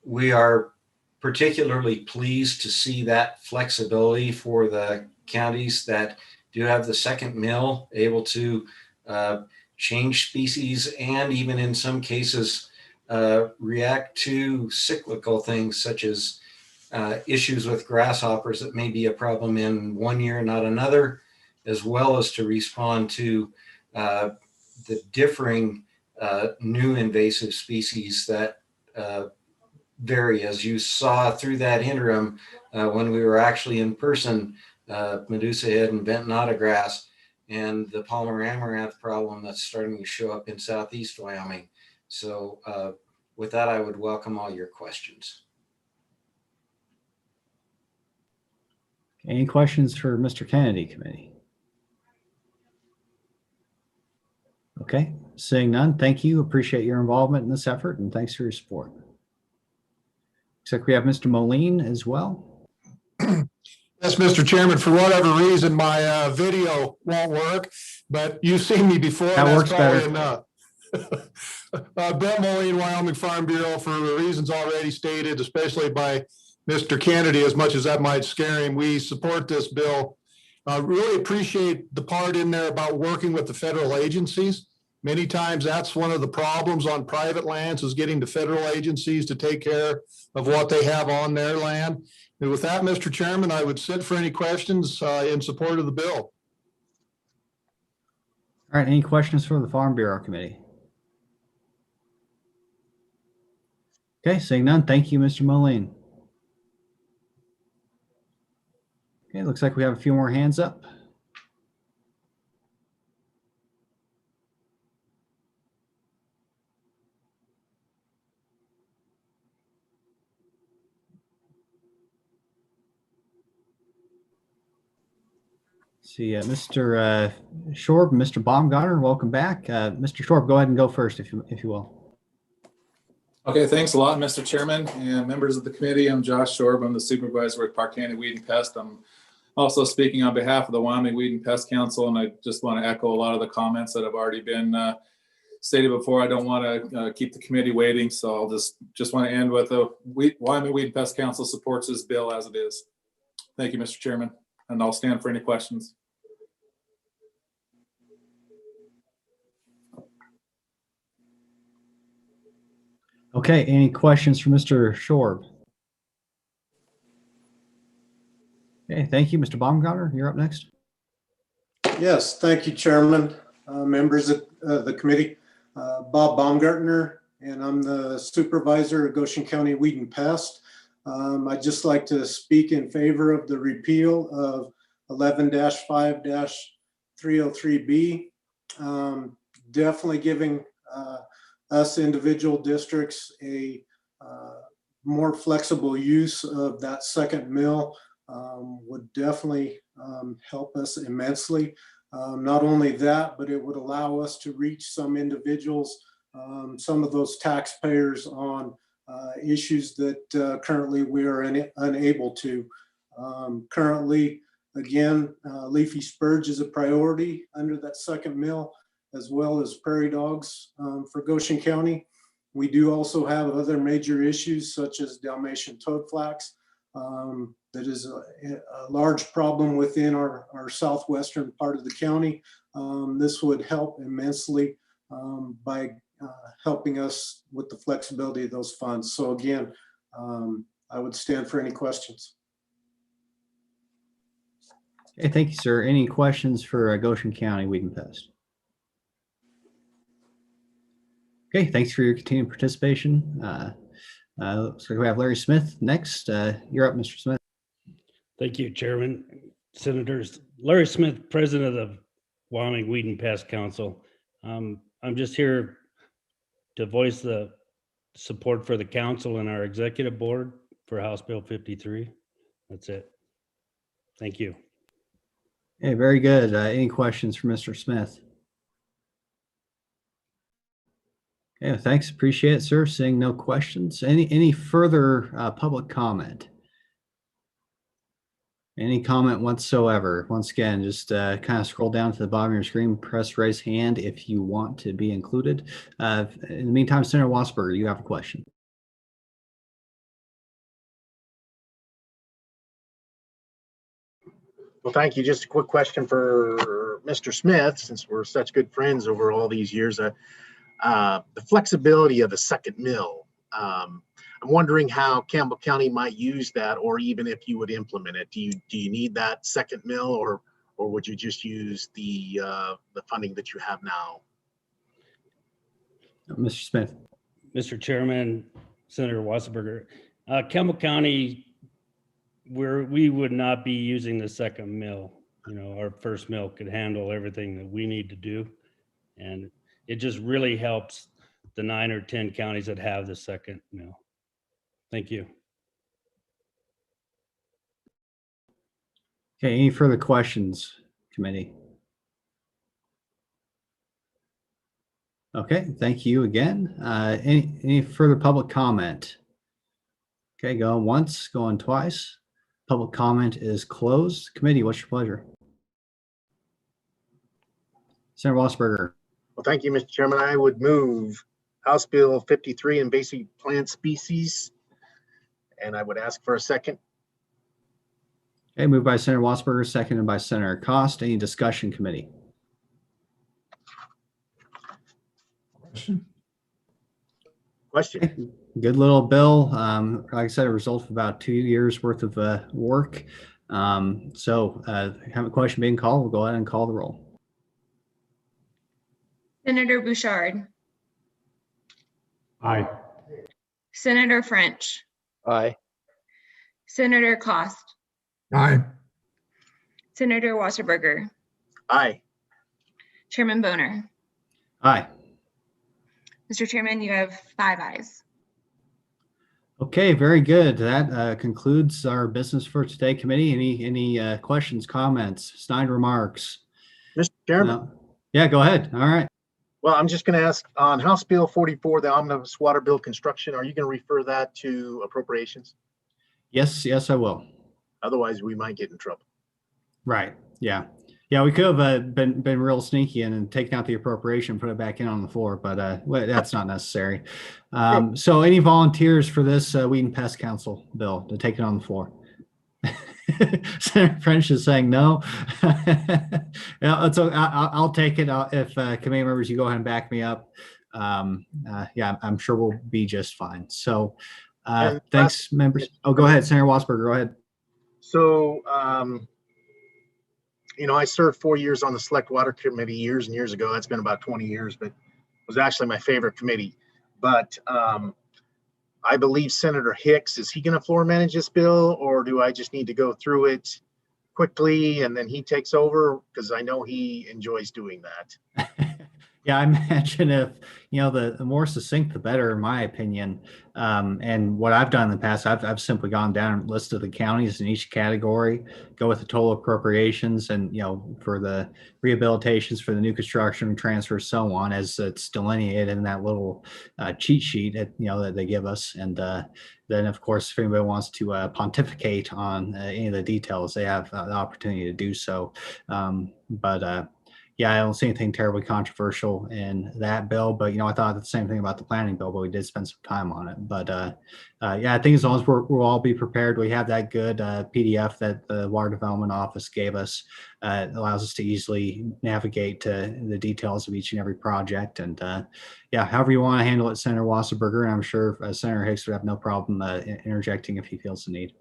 We are particularly pleased to see that flexibility for the counties that do have the second mill, able to change species and even in some cases react to cyclical things such as issues with grasshoppers that may be a problem in one year, not another, as well as to respond to the differing new invasive species that vary, as you saw through that interim when we were actually in person, Medusa head and bent knotgrass, and the Palmer amaranth problem that's starting to show up in southeast Wyoming. So with that, I would welcome all your questions. Any questions for Mr. Kennedy, committee? Okay, seeing none, thank you. Appreciate your involvement in this effort and thanks for your support. Looks like we have Mr. Moline as well. Yes, Mr. Chairman, for whatever reason, my video won't work, but you've seen me before. That and works that's probably better. enough. Brett Moline, Wyoming Farm Bureau, for the reasons already stated, especially by Mr. Kennedy, as much as that might scare him, we support this bill. Really appreciate the part in there about working with the federal agencies. Many times that's one of the problems on private lands, is getting the federal agencies to take care of what they have on their land. And with that, Mr. Chairman, I would sit for any questions in support of the bill. All right, any questions for the Farm Bureau Committee? Okay, seeing none, thank you, Mr. Moline. Okay, looks like we have a few more hands up. See, Mr. Shorb, Mr. Baumgartner, welcome back. Mr. Shorb, go ahead and go first if you will. Okay, thanks a lot, Mr. Chairman and members of the committee. I'm Josh Shorb. I'm the supervisor with Park County Weed and Pest. I'm also speaking on behalf of the Wyoming Weed and Pest Council, and I just want to echo a lot of the comments that have already been stated before. I don't want to keep the committee waiting, so I'll just want to end with the Wyoming Weed and Pest Council supports this bill as it is. Thank you, Mr. Chairman, and I'll stand for any questions. Okay, any questions for Mr. Shorb? Okay, thank you, Mr. Baumgartner. You're up next. Yes, thank you, Chairman, members of the committee. Bob Baumgartner, and I'm the supervisor of Goshen County Weed and Pest. I'd just like to speak in favor of the repeal of 11-5-303B. Definitely giving us individual districts a more flexible use of that second mill would definitely help us immensely. Not only that, but it would allow us to reach some individuals, some of those taxpayers on issues that currently we are unable to. Currently, again, leafy spurge is a priority under that second mill, as well as prairie dogs for Goshen County. We do also have other major issues such as Dalmatian toadflax. That is a large problem within our southwestern part of the county. This would help immensely by helping us with the flexibility of those funds. So again, I would stand for any questions. Okay, thank you, sir. Any questions for Goshen County Weed and Pest? Okay, thanks for your continued participation. Looks like we have Larry Smith next. You're up, Mr. Smith. Thank you, Chairman. Senators, Larry Smith, President of the Wyoming Weed and Pest Council. I'm just here to voice the support for the council and our executive board for House Bill 53. That's it. Thank you. Hey, very good. Any questions for Mr. Smith? Okay, thanks. Appreciate it, sir. Seeing no questions. Any further public comment? Any comment whatsoever? Once again, just kind of scroll down to the bottom of your screen, press raise hand if you want to be included. In the meantime, Senator Wasberger, you have a question. Well, thank you. Just a quick question for Mr. Smith, since we're such good friends over all these years. The flexibility of the second mill. I'm wondering how Campbell County might use that, or even if you would implement it. Do you need that second mill, or would you just use the funding that you have now? Mr. Smith. Mr. Chairman, Senator Wasberger, Campbell County, we would not be using the second mill. You know, our first mill could handle everything that we need to do, and it just really helps the 9 or 10 counties that have the second mill. Thank you. Okay, any further questions, committee? Okay, thank you again. Any further public comment? Okay, going once, going twice. Public comment is closed. Committee, what's your pleasure? Senator Wasberger. Well, thank you, Mr. Chairman. I would move House Bill 53 invasive plant species. And I would ask for a second. Okay, moved by Senator Wasberger, seconded by Senator Cost. Any discussion, committee? Question. Good little bill. Like I said, a result of about 2 years worth of work. Have a question being called. We'll go ahead and call the roll. Senator Bouchard, Aye. Senator French, Aye. Senator Cost, Aye. Senator Wasserberger, Aye. Chairman Boner. Aye. Mr. Chairman, you have 5 ayes. Okay, very good. That concludes our business for today, committee. Any questions, comments, snide remarks? Mr. Chairman. No? Yeah, go ahead. All right. Well, I'm just going to ask on House Bill 44, the omnibus water bill construction, are you going to refer that to appropriations? Yes, I will. Otherwise, we might get in trouble. Right. Yeah. Yeah, we could have been real sneaky and taken out the appropriation, put it back in on the floor, but that's not necessary. So any volunteers for this Weed and Pest Council bill to take it on the floor? Senator French is saying no. Yeah, I'll take it. If committee members, you go ahead and back me up. Yeah, I'm sure we'll be just fine. So thanks, members. Oh, go ahead, Senator Wasberger. Go ahead. So, I served 4 years on the Select Water Committee years and years ago. That's been about 20 years, but it was actually my favorite committee. But I believe Senator Hicks, is he going to floor manage this bill, or do I just need to go through it quickly and then he takes over? Because I know he enjoys doing that. Yeah, I imagine if, the more succinct, the better, in my opinion. And what I've done in the past, I've simply gone down and listed the counties in each category, go with the total appropriations and, for the rehabilitations, for the new construction, transfer, so on, as it's delineated in that little cheat sheet that they give us. And then, of course, if anybody wants to pontificate on any of the details, they have the opportunity to do so. Yeah, I don't see anything terribly controversial in that bill, but I thought the same thing about the planning bill, but we did spend some time on it. But yeah, I think as long as we'll all be prepared, we have that good PDF that the Water Development Office gave us. It allows us to easily navigate to the details of each and every project. And yeah, however you want to handle it, Senator Wasserberger, and I'm sure Senator Hicks would have no problem interjecting if he feels the need.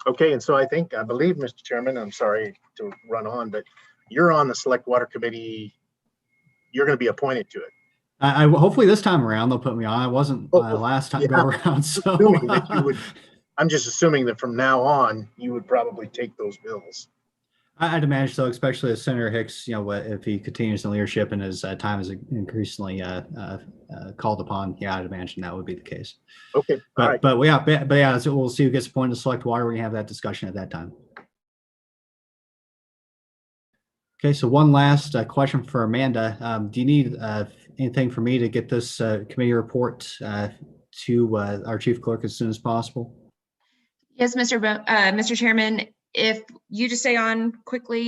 Okay, and so I believe, Mr. Chairman, I'm sorry to run on, but you're on the Select Water Committee. You're going to be appointed to it. I hopefully this time around they'll put me on. I wasn't last time go around. So I'm just assuming that from now on you would probably take those bills. I'd imagine so, especially as Senator Hicks, if he continues in leadership and his time is increasingly called upon, yeah, I'd imagine that would be the case. Okay, but yeah, so we'll see who gets appointed to Select Water. We're gonna have that discussion at that time. Okay, so one last question for Amanda. Do you need anything for me to get this committee report to our chief clerk as soon as possible? Yes, Mr. Chairman, if you just stay on quickly